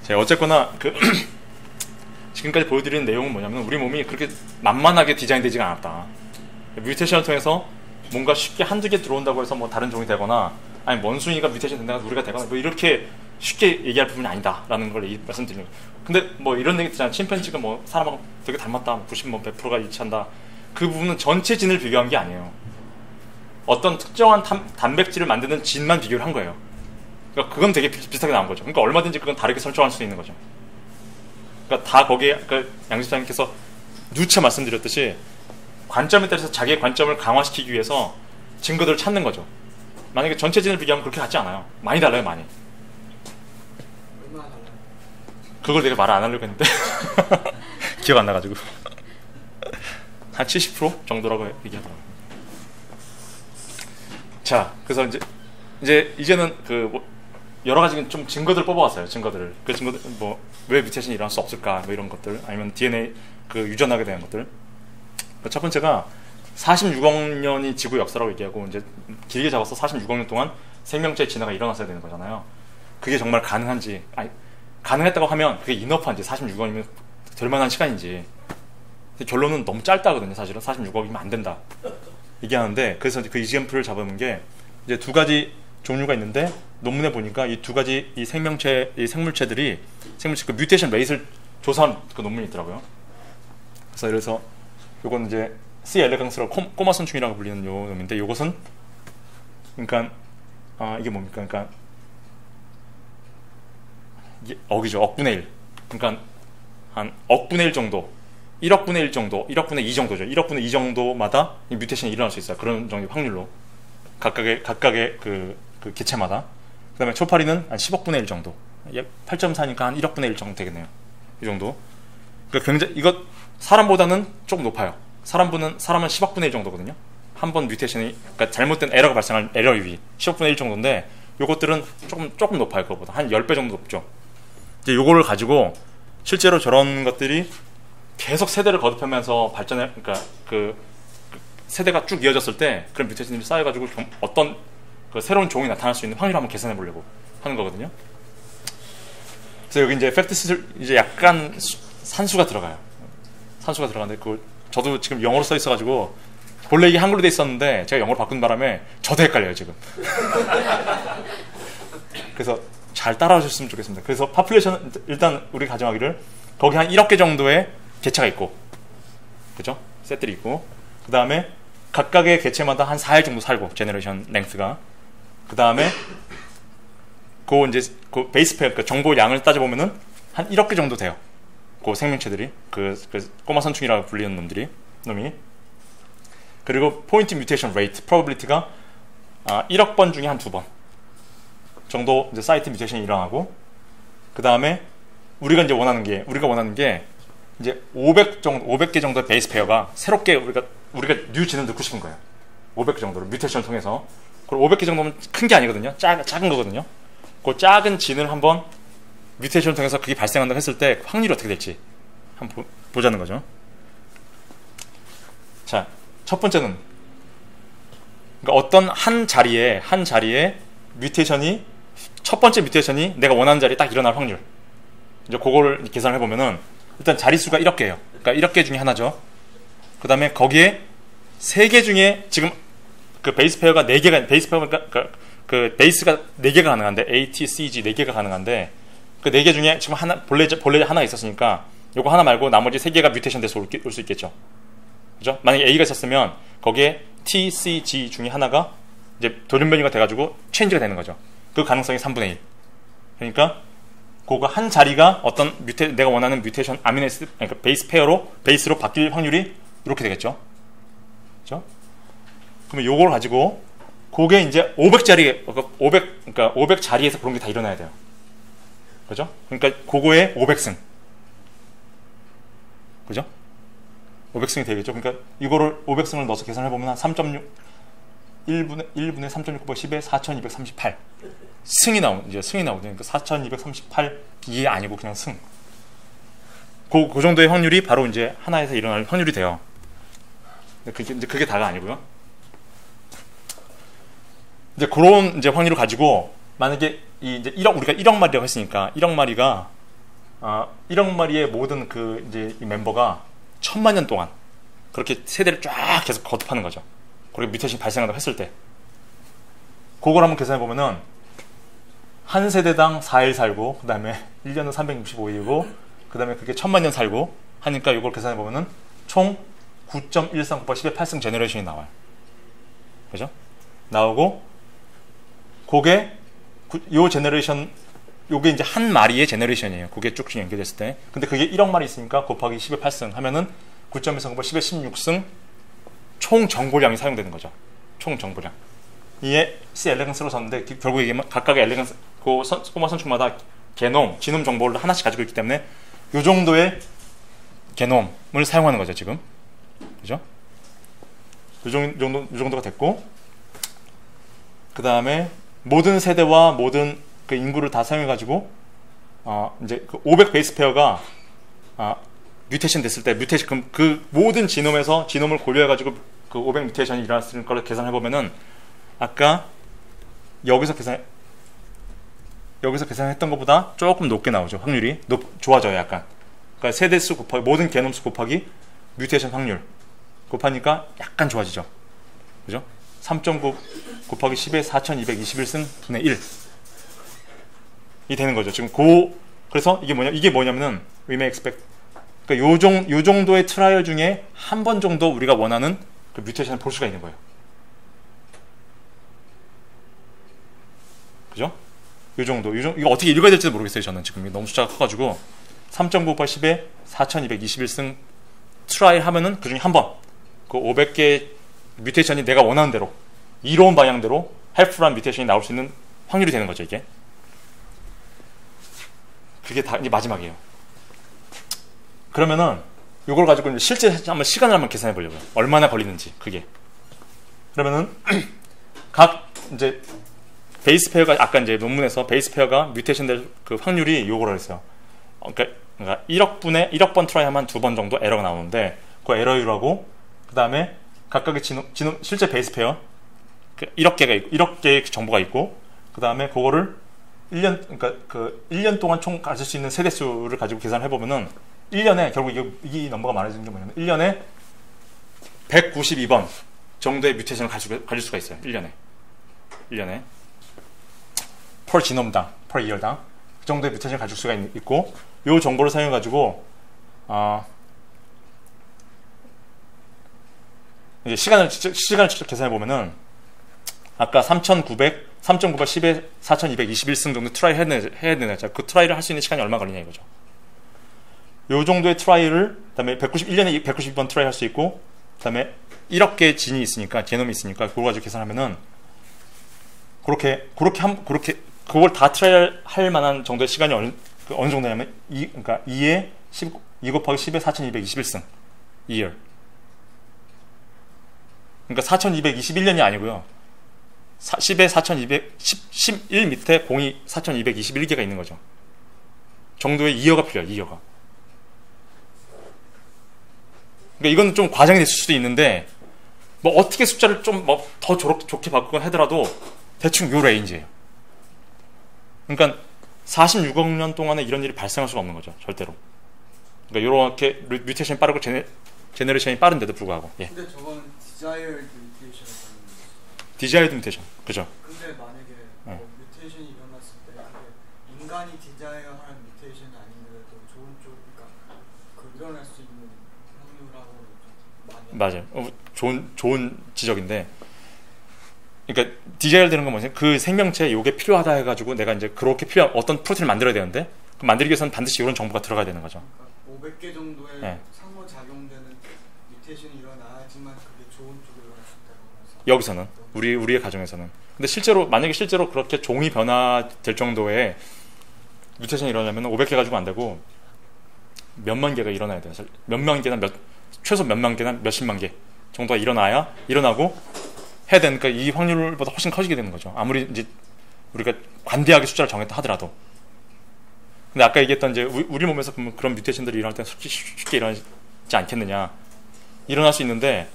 자, 어쨌거나 지금까지 보여드리는 내용은 뭐냐면 우리 몸이 그렇게 만만하게 디자인되지가 않았다. 뮤테이션을 통해서 뭔가 쉽게 한두 개 들어온다고 해서 뭐 다른 종이 되거나 아니 원숭이가 뮤테이션 된다고 우리가 되거나 뭐 이렇게 쉽게 얘기할 부분이 아니다라는 걸 말씀드리는 거예요. 근데 뭐 이런 얘기 있잖아요. 침팬지가 뭐 사람하고 되게 닮았다. 90%가 일치한다. 그 부분은 전체 진을 비교한 게 아니에요. 어떤 특정한 단백질을 만드는 진만 비교를 한 거예요. 그러니까 그건 되게 비슷하게 나온 거죠. 그러니까 얼마든지 그건 다르게 설정할 수 있는 거죠. 그러니까 다 거기에 양 집사님께서 누차 말씀드렸듯이 관점에 따라서 자기의 관점을 강화시키기 위해서 증거들을 찾는 거죠. 만약에 전체 진을 비교하면 그렇게 같지 않아요. 많이 달라요, 많이. 얼마나 달라요? 그걸 내가 말을 안 하려고 했는데 기억 안 나가지고 한 70% 정도라고 얘기하더라고요. 자, 그래서 이제는 뭐 여러 가지 좀 증거들 뽑아왔어요. 증거들을. 그 증거들 뭐 왜 뮤테이션이 일어날 수 없을까? 뭐 이런 것들 아니면 DNA 유전하게 되는 것들. 첫 번째가 46억 년이 지구 역사라고 얘기하고 이제 길게 잡아서 46억 년 동안 생명체의 진화가 일어났어야 되는 거잖아요. 그게 정말 가능한지, 아니 가능했다고 하면 그게 이너프한지 46억이면 될 만한 시간인지. 결론은 너무 짧다거든요. 사실은 46억이면 안 된다 얘기하는데, 그래서 그 이지엠플을 잡아놓은 게 이제 두 가지 종류가 있는데 논문에 보니까 이 두 가지 이 생물체 그 뮤테이션 레이스를 조사한 그 논문이 있더라고요. 그래서 요건 이제 C 엘레강스라고 꼬마 선충이라고 불리는 요 놈인데, 요것은 그러니까 이게 뭡니까? 그러니까 이게 억이죠. 억분의 1. 그러니까 한 억분의 1 정도, 1억분의 1 정도, 1억분의 2 정도죠. 1억분의 2 정도마다 이 뮤테이션이 일어날 수 있어요. 그런 정도의 확률로 각각의 그 개체마다. 그 다음에 초파리는 한 10억분의 1 정도, 8.4니까 한 1억분의 1 정도 되겠네요. 이 정도. 그러니까 굉장히 이것 사람보다는 조금 높아요. 사람은 10억분의 1 정도거든요. 한 번 뮤테이션이, 그러니까 잘못된 에러가 발생할 에러율이 10억분의 1 정도인데, 요것들은 조금 높아요. 그거보다 한 10배 정도 높죠. 이제 요거를 가지고 실제로 저런 것들이 계속 세대를 거듭하면서 그러니까 그 세대가 쭉 이어졌을 때 그런 뮤테이션들이 쌓여가지고 어떤 새로운 종이 나타날 수 있는 확률을 한번 계산해 보려고 하는 거거든요. 그래서 여기 이제 팩트스 이제 약간 산수가 들어가요. 산수가 들어가는데 저도 지금 영어로 써 있어가지고 본래 이게 한글로 돼 있었는데 제가 영어로 바꾼 바람에 저도 헷갈려요 지금. 그래서 잘 따라와 주셨으면 좋겠습니다. 그래서 파퓰레이션 일단 우리 가정하기를 거기 한 1억 개 정도의 개체가 있고, 그죠? 셋들이 있고, 그 다음에 각각의 개체마다 한 4일 정도 살고, 제너레이션 랭스가. 그 다음에 그 베이스 페어, 그 정보 양을 따져보면은 한 1억 개 정도 돼요. 그 생명체들이, 그 꼬마 선충이라고 불리는 놈이. 그리고 포인트 뮤테이션 레이트, 프로버빌리티가 1억 번 중에 한 2번 정도 이제 사이트 뮤테이션이 일어나고, 그 다음에 우리가 원하는 게 이제 500개 정도의 베이스 페어가 새롭게 우리가 뉴 진을 넣고 싶은 거예요. 500개 정도로 뮤테이션을 통해서. 그리고 500개 정도면 큰 게 아니거든요. 작은 거거든요. 그 작은 진을 한번 뮤테이션을 통해서 그게 발생한다고 했을 때 확률이 어떻게 될지 한번 보자는 거죠. 자, 첫 번째는 그러니까 어떤 한 자리에 뮤테이션이 첫 번째 뮤테이션이 내가 원하는 자리에 딱 일어날 확률. 이제 그거를 계산을 해보면은 일단 자릿수가 1억개예요. 그러니까 1억개 중에 하나죠. 그 다음에 거기에 3개 중에 지금 그 베이스 페어가 4개가, 그 베이스가 4개가 가능한데, A, T, C, G 4개가 가능한데, 그 4개 중에 지금 본래 하나 있었으니까, 요거 하나 말고 나머지 3개가 뮤테이션 돼서 올 수 있겠죠. 그죠? 만약에 A가 있었으면, 거기에 T, C, G 중에 하나가 이제 돌연변이가 돼가지고 체인지가 되는 거죠. 그 가능성이 3분의 1. 그러니까, 그거 한 자리가 어떤 내가 원하는 뮤테이션 아미노애시드, 그러니까 베이스로 바뀔 확률이 이렇게 되겠죠. 그죠? 그러면 요걸 가지고 그게 이제 500 자리에서 그런 게 다 일어나야 돼요. 그죠? 그러니까 그거에 500승. 그죠? 500승이 되겠죠. 그러니까 이거를 500승을 넣어서 계산해 보면 한 3.6 1분의 3.6 10에 4238 승이 나오거든요. 그러니까 4238이 아니고 그냥 승. 그 정도의 확률이 바로 이제 하나에서 일어날 확률이 돼요. 그게 다가 아니고요. 이제 그런 이제 확률을 가지고 만약에 우리가 1억 마리라고 했으니까 1억 마리가 1억 마리의 모든 그 이제 이 멤버가 1000만 년 동안 그렇게 세대를 쫙 계속 거듭하는 거죠. 그렇게 뮤테이션이 발생한다고 했을 때 그걸 한번 계산해 보면은 한 세대당 4일 살고 그 다음에 1년은 365일이고 그 다음에 그게 1000만 년 살고 하니까 이걸 계산해 보면은 총 9.13 곱하기 10의 8승 제너레이션이 나와요. 그죠? 나오고 그게 요 제너레이션 요게 이제 한 마리의 제너레이션이에요. 그게 쭉쭉 연결됐을 때. 근데 그게 1억 마리 있으니까 곱하기 10의 8승 하면은 9.13 곱하기 10의 16승 총 정보량이 사용되는 거죠. 총 정보량. 이게 C 엘레강스로 썼는데 결국 이게 각각의 엘레강스 그 꼬마 선축마다 게놈, 지놈 정보를 하나씩 가지고 있기 때문에 요 정도의 게놈을 사용하는 거죠, 지금. 그죠? 요 정도가 됐고 그 다음에 모든 세대와 모든 그 인구를 다 사용해가지고 이제 그 500 베이스 페어가 뮤테이션 됐을 때 뮤테이션 그 모든 지놈에서 지놈을 고려해가지고 그 500 뮤테이션이 일어났을 걸 계산해보면은 아까 여기서 계산했던 것보다 조금 높게 나오죠. 확률이 좋아져요. 약간. 그러니까 세대수 곱하기 모든 게놈수 곱하기 뮤테이션 확률 곱하니까 약간 좋아지죠. 그죠? 3.9 곱하기 10의 4221승 분의 1 이 되는 거죠. 지금 그래서 이게 뭐냐면은 we may expect 그러니까 요 정도의 트라이얼 중에 한 번 정도 우리가 원하는 그 뮤테이션을 볼 수가 있는 거예요. 그죠? 요 정도 이거 어떻게 읽어야 될지도 모르겠어요. 저는 지금 너무 숫자가 커가지고 3.9 곱하기 10에 4221승 트라이얼 하면은 그 중에 한 번 그 500개 뮤테이션이 내가 원하는 대로 이로운 방향대로 헬프한 뮤테이션이 나올 수 있는 확률이 되는 거죠. 이게 그게 다 이제 마지막이에요. 그러면은 이걸 가지고 이제 실제 한번 시간을 한번 계산해 보려고요. 얼마나 걸리는지 그게. 그러면은 각 이제 베이스 페어가 아까 이제 논문에서 베이스 페어가 뮤테이션 될 그 확률이 요거로 했어요. 그러니까 1억 번 트라이 하면 2번 정도 에러가 나오는데 그 에러율하고 그 다음에 각각의 지놈 실제 베이스 페어 1억 개의 정보가 있고 그 다음에 그거를 1년 동안 총 가질 수 있는 세대수를 가지고 계산을 해보면은 1년에 결국 이 넘버가 많아지는 게 뭐냐면 1년에 192번 정도의 뮤테이션을 가질 수가 있어요. 1년에 per 지놈당, per year당 그 정도의 뮤테이션을 가질 수가 있고 이 정보를 사용해 가지고 이제 시간을 직접 계산해 보면은 아까 3.9 10에 4221승 정도 트라이 해야 되나 그 트라이를 할 수 있는 시간이 얼마 걸리냐 이거죠. 요 정도의 트라이를 그다음에 1년에 192번 트라이 할 수 있고 그다음에 1억 개의 지놈이 있으니까 그걸 가지고 계산하면은 그렇게 그걸 다 트라이 할 만한 정도의 시간이 어느 정도냐면 그러니까 2 곱하기 10에 4221승 2year. 그러니까 4221년이 아니고요. 10에 11 밑에 공이 4221개가 있는 거죠. 정도의 2여가 필요해요. 2여가. 그러니까 이건 좀 과장이 됐을 수도 있는데 뭐 어떻게 숫자를 좀 뭐 더 좋게 바꾸곤 하더라도 대충 요 레인지예요. 그러니까 46억 년 동안에 이런 일이 발생할 수가 없는 거죠. 절대로. 그러니까 이렇게 뮤테이션이 빠르고 제너레이션이 빠른데도 불구하고. 예. 근데 저건 디자이어드 뮤테이션을 디자이어드 뮤테이션. 그죠? 근데 만약에 뮤테이션이 일어났을 때 그게 인간이 디자이어하는 뮤테이션이 아닌데도 좋은 쪽 그러니까 그 일어날 수 있는 확률하고 많이 맞아요. 좋은 지적인데 그러니까 디자이어 되는 건 뭐냐면 그 생명체에 요게 필요하다 해가지고 내가 이제 그렇게 필요한 어떤 프로틴을 만들어야 되는데 그 만들기 위해서는 반드시 이런 정보가 들어가야 되는 거죠. 그러니까 500개 정도의 네. 상호작용되는 뮤테이션이 일어나야지만 그게 좋은 쪽으로 일어날 수 있다고 해서 여기서는 우리의 가정에서는. 근데 만약에 실제로 그렇게 종이 변화될 정도의 뮤테이션이 일어나면 500개 가지고 안 되고 몇만 개가 일어나야 돼요. 몇만 개나 최소 몇만 개나 몇십만 개 정도가 일어나고 해야 되니까 이 확률보다 훨씬 커지게 되는 거죠. 아무리 이제 우리가 관대하게 숫자를 정했다 하더라도. 근데 아까 얘기했던 이제 우리 몸에서 보면 그런 뮤테이션들이 일어날 때는 쉽게 일어나지 않겠느냐. 일어날 수 있는데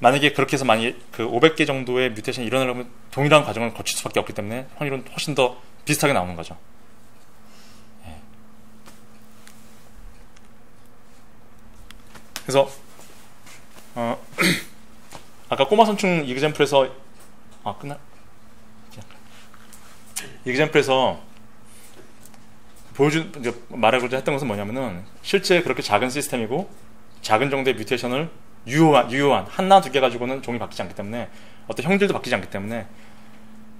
만약에 그렇게 해서 만약에 그 500개 정도의 뮤테이션이 일어나려면 동일한 과정을 거칠 수밖에 없기 때문에 확률은 훨씬 더 비슷하게 나오는 거죠. 예. 그래서 아까 꼬마 선충 이그젬플에서 이그젬플에서 말하고자 했던 것은 뭐냐면은 실제 그렇게 작은 시스템이고 작은 정도의 뮤테이션을 유효한 하나 두 개 가지고는 종이 바뀌지 않기 때문에 어떤 형질도 바뀌지 않기 때문에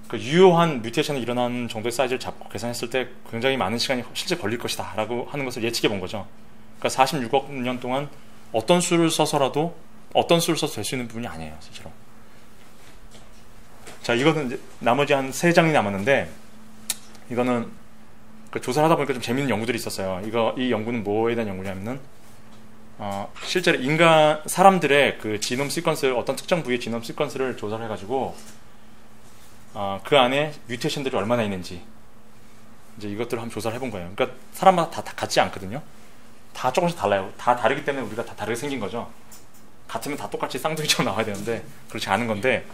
그 유효한 뮤테이션이 일어나는 정도의 사이즈를 잡고 계산했을 때 굉장히 많은 시간이 실제 걸릴 것이다 라고 하는 것을 예측해 본 거죠. 그러니까 46억 년 동안 어떤 수를 써서라도 될 수 있는 부분이 아니에요, 실제로. 자, 이거는 이제 나머지 한 3장이 남았는데, 이거는 그 조사를 하다 보니까 좀 재밌는 연구들이 있었어요. 이 연구는 뭐에 대한 연구냐면은, 실제로 사람들의 그 지놈 시퀀스를, 어떤 특정 부위의 지놈 시퀀스를 조사를 해가지고, 그 안에 뮤테이션들이 얼마나 있는지, 이제 이것들을 한번 조사를 해본 거예요. 그러니까 사람마다 다 같지 않거든요. 다 조금씩 달라요. 다 다르기 때문에 우리가 다 다르게 생긴 거죠. 같으면 다 똑같이 쌍둥이처럼 나와야 되는데 그렇지 않은 건데,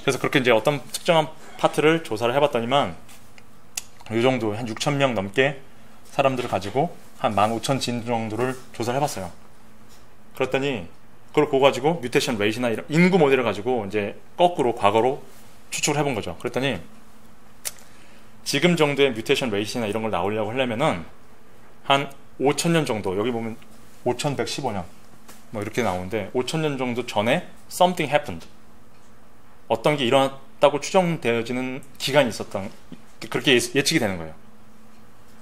그래서 그렇게 이제 어떤 특정한 파트를 조사를 해봤더니만 이 정도 한 6,000명 넘게 사람들을 가지고 한 15,000진 정도를 조사를 해봤어요. 그랬더니 그거 가지고 뮤테이션 레이트나 이런 인구 모델을 가지고 이제 거꾸로 과거로 추측을 해본 거죠. 그랬더니 지금 정도의 뮤테이션 레이트나 이런 걸 나오려고 하려면은 한 5,000년 정도, 여기 보면 5,115년 뭐 이렇게 나오는데 5,000년 정도 전에 something happened, 어떤 게 일어났다고 추정되어지는 기간이 있었던, 그렇게 예측이 되는 거예요.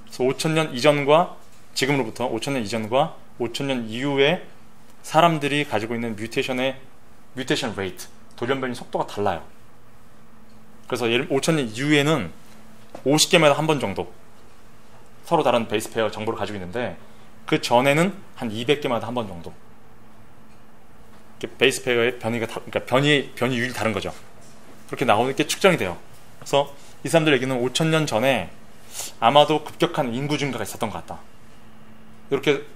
그래서 5,000년 이전과 지금으로부터 5,000년 이전과 5,000년 이후에 사람들이 가지고 있는 뮤테이션 레이트, 돌연변이 속도가 달라요. 그래서 5,000년 이후에는 50개마다 한 번 정도 서로 다른 베이스 페어 정보를 가지고 있는데, 그 전에는 한 200개마다 한 번 정도 베이스 페어의 그러니까 변이율이 다른 거죠. 그렇게 나오는 게 측정이 돼요. 그래서 이 사람들 얘기는 5,000년 전에 아마도 급격한 인구 증가가 있었던 것 같다.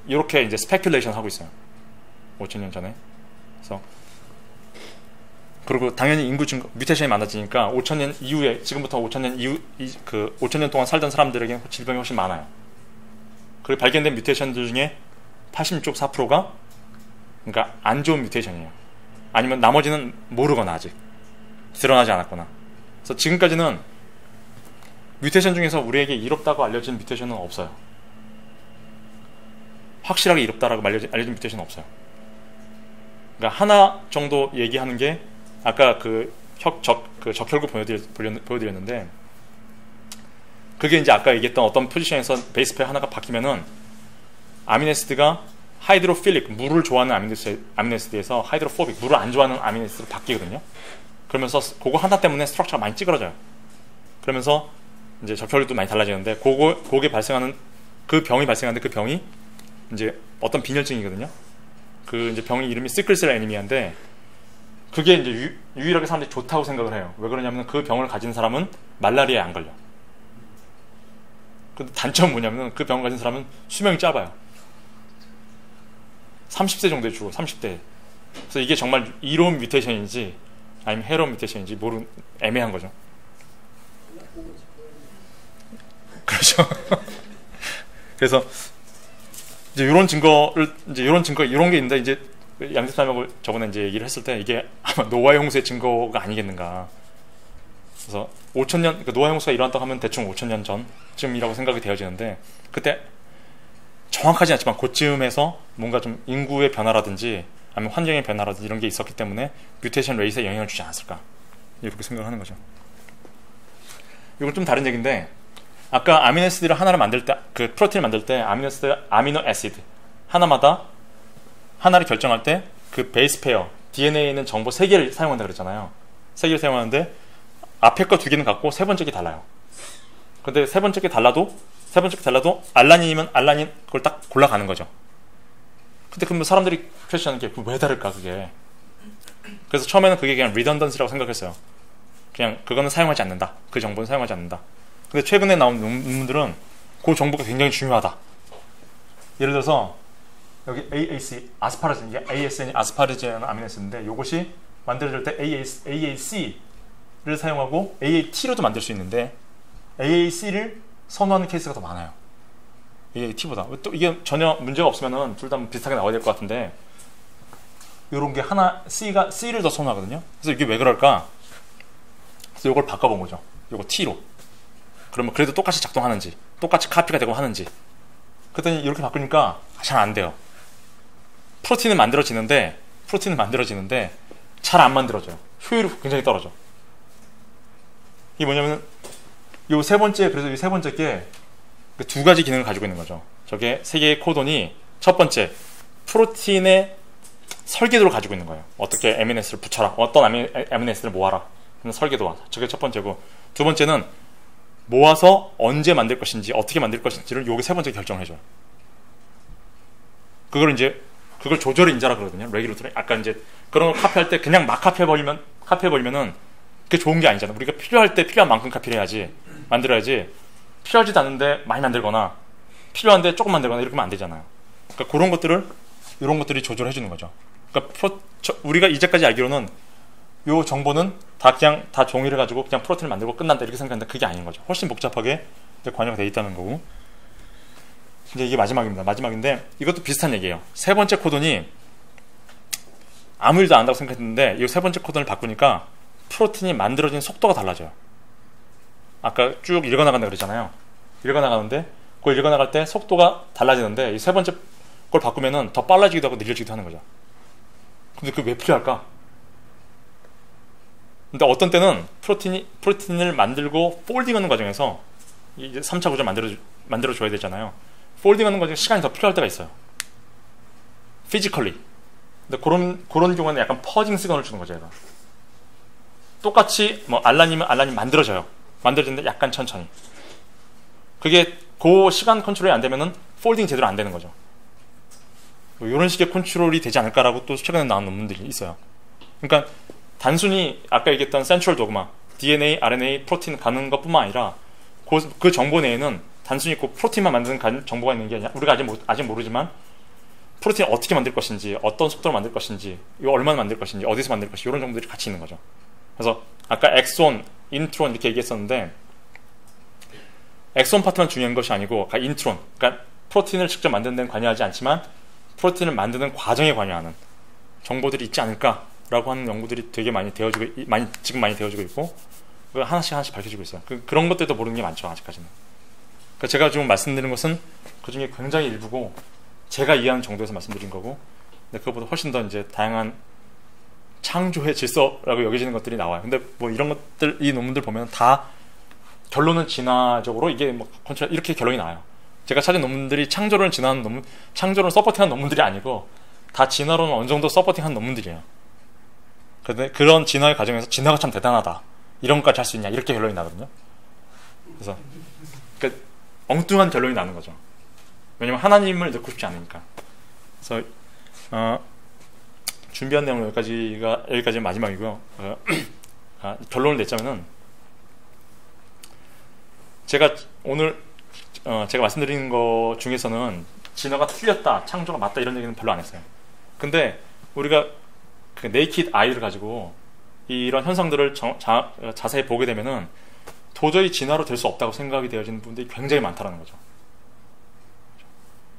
이렇게 이제 스페큘레이션 하고 있어요. 5,000년 전에. 그래서 그리고 당연히 인구 증가, 뮤테이션이 많아지니까 5,000년 이후에, 지금부터 5,000년 이후, 5,000년 동안 살던 사람들에게 질병이 훨씬 많아요. 그리고 발견된 뮤테이션들 중에 86.4%가 그러니까 안 좋은 뮤테이션이에요. 아니면 나머지는 모르거나 아직 드러나지 않았거나. 그래서 지금까지는 뮤테이션 중에서 우리에게 이롭다고 알려진 뮤테이션은 없어요. 확실하게 이롭다라고 알려진 뮤테이션은 없어요. 그러니까 하나 정도 얘기하는 게, 아까 적혈구 보여드렸는데, 그게 이제 아까 얘기했던 어떤 포지션에서 베이스 페어 하나가 바뀌면은 아미노애시드가 하이드로필릭, 물을 좋아하는 아미노애시드에서 하이드로포빅, 물을 안 좋아하는 아미노애시드로 바뀌거든요. 그러면서 그거 하나 때문에 스트럭처가 많이 찌그러져요. 그러면서 이제 적혈구도 많이 달라지는데, 그게 발생하는 그 병이 발생하는데, 그 병이 이제 어떤 빈혈증이거든요. 그 이제 병의 이름이 시클셀 애니미아인데, 그게 이제 유일하게 사람들이 좋다고 생각을 해요. 왜 그러냐면 그 병을 가진 사람은 말라리아에 안 걸려. 근데 단점은 뭐냐면 그 병을 가진 사람은 수명이 짧아요. 30세 정도에 죽어. 30대. 그래서 이게 정말 이로운 뮤테이션인지 아니면 해로운 뮤테이션인지 애매한 거죠. 그렇죠. 그래서 이제 이런 게 있는데, 이제 양재사님하고 저번에 이제 얘기를 했을 때 이게 아마 노아의 홍수의 증거가 아니겠는가. 그래서 5,000년, 그러니까 노아의 홍수가 일어났다고 하면 대충 5,000년 전쯤이라고 생각이 되어지는데, 그때 정확하지 않지만 그쯤에서 뭔가 좀 인구의 변화라든지 아니면 환경의 변화라든지 이런 게 있었기 때문에 뮤테이션 레이스에 영향을 주지 않았을까, 이렇게 생각하는 거죠. 이건 좀 다른 얘기인데, 아까 아미노애시드를 하나를 만들 때, 그 프로틴을 만들 때 아미노애시드 하나를 결정할 때 그 베이스 페어 DNA에 있는 정보 3개를 사용한다 그랬잖아요. 3개를 사용하는데 앞에 거 2개는 같고 세 번째 게 달라요. 근데 세 번째 게 달라도 알라닌이면 알라닌 그걸 딱 골라가는 거죠. 근데 그러면 사람들이 퀘스천하는 게 왜 다를까, 그게. 그래서 처음에는 그게 그냥 리던던시라고 생각했어요. 그냥 그거는 사용하지 않는다, 그 정보는 사용하지 않는다. 근데 최근에 나온 논문들은 그 정보가 굉장히 중요하다. 예를 들어서 여기 AAC, 아스파라진, 이게 ASN이 아스파라진이라는 아미노애시드인데, 이것이 만들어질 때 AAC를 사용하고 AAT로도 만들 수 있는데 AAC를 선호하는 케이스가 더 많아요, AAT보다. 또 이게 전혀 문제가 없으면은 둘 다 비슷하게 나와야 될 것 같은데, 이런 게 하나 C를 더 선호하거든요. 그래서 이게 왜 그럴까? 그래서 이걸 바꿔본 거죠. 이거 T로. 그러면 그래도 똑같이 작동하는지, 똑같이 카피가 되고 하는지. 그랬더니 이렇게 바꾸니까 잘 안 돼요. 프로틴은 만들어지는데 잘 안 만들어져요. 효율이 굉장히 떨어져. 이게 뭐냐면 요 세 번째, 그래서 이 세 번째 게 두 가지 기능을 가지고 있는 거죠. 저게 세 개의 코돈이 첫 번째 프로틴의 설계도를 가지고 있는 거예요. 어떻게 MNS를 붙여라, 어떤 MNS를 모아라 하는 설계도와, 저게 첫 번째고, 두 번째는 모아서 언제 만들 것인지, 어떻게 만들 것인지를 요게 세 번째 결정을 해줘요. 그걸 조절 인자라 그러거든요. 레귤레이터리. 아까 이제 그런 걸 카피할 때 그냥 막 카피해버리면은 그게 좋은 게 아니잖아. 우리가 필요할 때 필요한 만큼 카피를 해야지, 만들어야지. 필요하지도 않은데 많이 만들거나 필요한데 조금 만들거나 이렇게 하면 안 되잖아요. 그러니까 그런 것들을, 이런 것들이 조절해 주는 거죠. 그러니까 우리가 이제까지 알기로는 요 정보는 다 종이를 가지고 그냥 프로틴을 만들고 끝난다 이렇게 생각하는데 그게 아닌 거죠. 훨씬 복잡하게 관여가 되어 있다는 거고. 이제 이게 마지막입니다. 마지막인데 이것도 비슷한 얘기예요. 세 번째 코돈이 아무 일도 안 한다고 생각했는데 이 세 번째 코돈을 바꾸니까 프로틴이 만들어지는 속도가 달라져요. 아까 쭉 읽어나간다 그랬잖아요. 읽어나가는데 그걸 읽어나갈 때 속도가 달라지는데 이 세 번째 걸 바꾸면은 더 빨라지기도 하고 느려지기도 하는 거죠. 근데 그게 왜 필요할까? 근데 어떤 때는 프로틴을 만들고 폴딩하는 과정에서 이제 3차 구조 만들어줘야 되잖아요. 폴딩하는 과정에 시간이 더 필요할 때가 있어요. 피지컬리. 근데 그런 경우에는 약간 퍼징 시그널을 주는 거죠, 얘가. 똑같이 뭐 알라님은 알라님 만들어지는데 약간 천천히. 그게 그 시간 컨트롤이 안 되면은 폴딩 제대로 안 되는 거죠. 뭐 이런 식의 컨트롤이 되지 않을까라고 또 최근에 나온 논문들이 있어요. 그러니까 단순히 아까 얘기했던 센트럴 도그마, DNA, RNA, 프로틴 가는 것뿐만 아니라 그 정보 내에는 단순히 그 프로틴만 만드는 정보가 있는 게 아니라 우리가 아직 모르지만 프로틴을 어떻게 만들 것인지, 어떤 속도로 만들 것인지, 이거 얼마나 만들 것인지, 어디서 만들 것인지 이런 정보들이 같이 있는 거죠. 그래서 아까 엑손, 인트론 이렇게 얘기했었는데 엑손 파트만 중요한 것이 아니고 인트론, 그러니까 프로틴을 직접 만드는 데는 관여하지 않지만 프로틴을 만드는 과정에 관여하는 정보들이 있지 않을까라고 하는 연구들이 되게 지금 많이 되어지고 있고 하나씩 밝혀지고 있어요. 그런 것들도 모르는 게 많죠, 아직까지는. 그러니까 제가 지금 말씀드린 것은 그 중에 굉장히 일부고 제가 이해하는 정도에서 말씀드린 거고, 근데 그것보다 훨씬 더 이제 다양한 창조의 질서라고 여겨지는 것들이 나와요. 근데 뭐 이런 것들, 이 논문들 보면 다 결론은 진화적으로 이게 뭐 이렇게 결론이 나와요. 제가 찾은 논문들이 창조론을 서포팅한 논문들이 아니고 다 진화론을 어느 정도 서포팅한 논문들이에요. 근데 그런 진화의 과정에서 진화가 참 대단하다, 이런 것까지 할 수 있냐, 이렇게 결론이 나거든요. 그래서 그러니까 엉뚱한 결론이 나는 거죠. 왜냐면 하나님을 넣고 싶지 않으니까. 그래서 준비한 내용은 여기까지 마지막이고요. 결론을 냈자면은 제가 오늘 제가 말씀드린 것 중에서는 진화가 틀렸다, 창조가 맞다 이런 얘기는 별로 안 했어요. 근데 우리가 그 네이키드 아이를 가지고 이런 현상들을 자세히 보게 되면은 도저히 진화로 될 수 없다고 생각이 되어지는 부분들이 굉장히 많다는 거죠.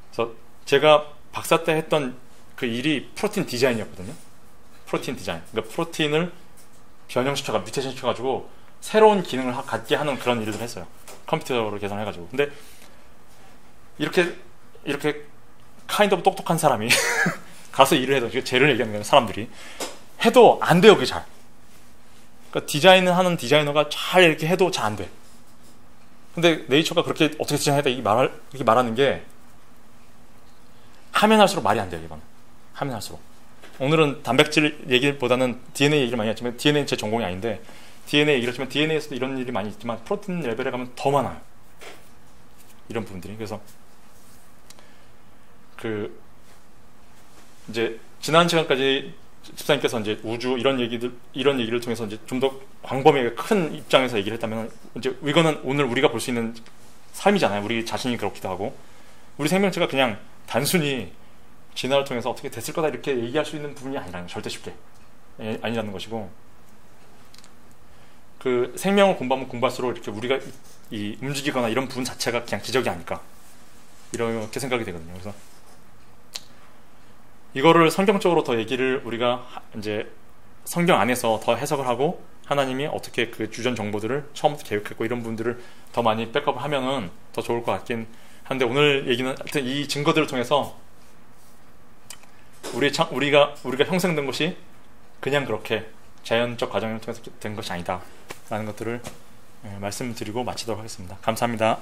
그래서 제가 박사 때 했던 그 일이 프로틴 디자인이었거든요. 프로틴 디자인. 그러니까 프로틴을 변형시켜가지고 뮤테이션 시켜가지고 새로운 기능을 갖게 하는 그런 일을 했어요. 컴퓨터로 계산해가지고. 근데 이렇게 카인드 오브 똑똑한 사람이 가서 일을 해도, 쟤를 얘기하는 거예요, 사람들이. 해도 안 돼요, 그게 잘. 그러니까 디자인을 하는 디자이너가 잘 이렇게 해도 잘 안 돼. 근데 네이처가 그렇게 어떻게 디자인했다 이렇게 말하는 게 하면 할수록 말이 안 돼요, 이건. 하면 할수록. 오늘은 단백질 얘기보다는 DNA 얘기를 많이 했지만 DNA는 제 전공이 아닌데 DNA 얘기를 했지만 DNA에서도 이런 일이 많이 있지만 프로틴 레벨에 가면 더 많아요. 이런 부분들이. 그래서 이제 지난 시간까지 집사님께서 이제 우주 이런 얘기를 통해서 이제 좀 더 광범위하게 큰 입장에서 얘기를 했다면, 이제 이거는 오늘 우리가 볼 수 있는 삶이잖아요. 우리 자신이 그렇기도 하고 우리 생명체가 그냥 단순히 진화를 통해서 어떻게 됐을 거다 이렇게 얘기할 수 있는 부분이 아니라는 거, 절대 쉽게 아니라는 것이고, 그 생명을 공부하면 공부할수록 이렇게 우리가 움직이거나 이런 부분 자체가 그냥 기적이 아닐까 이렇게 생각이 되거든요. 그래서 이거를 성경적으로 더 얘기를 우리가 이제 성경 안에서 더 해석을 하고 하나님이 어떻게 그 주전 정보들을 처음부터 계획했고 이런 분들을 더 많이 백업을 하면은 더 좋을 것 같긴 한데, 오늘 얘기는 하여튼 이 증거들을 통해서 우리가 형성된 것이 그냥 그렇게 자연적 과정을 통해서 된 것이 아니다 라는 것들을 말씀드리고 마치도록 하겠습니다. 감사합니다.